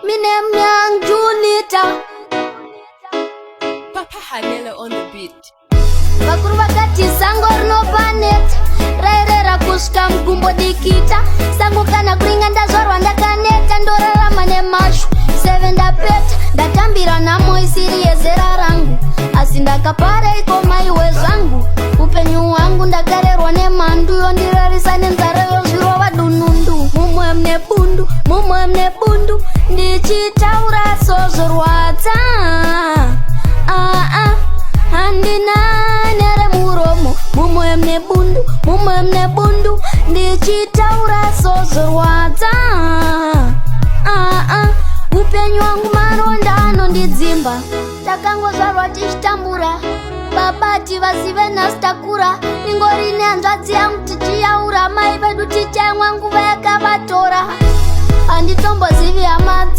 Mine mnyang Junita Papa Hanele on the beat. Bakuruba kati sangor no panet Rairera kuska mkumbo dikita Sangu kana kuringa ndazorwa ndakaneta Ndorara mane mashu 7 ndapeta Ndatambira na moisiri yezera rangu Asinda kapare iko maiwe zangu Upenyu wangu ndakarerwa ne mandu Yondirarisa nenzara yoziro wadunundu Mumwe mne bundu Ndichitaura sozorwata Handina nere muromo Mumwe mne bundu Ndichitaura sozorwata Upenyu wangu marondano ndidzimba Takangozvarwa tichitambura Babati vasive nasitakura Ingori nenzvadzi yangu tichiyaura Mai vedu tichaimwa nguva yakavatora Handitombozivi hamadzi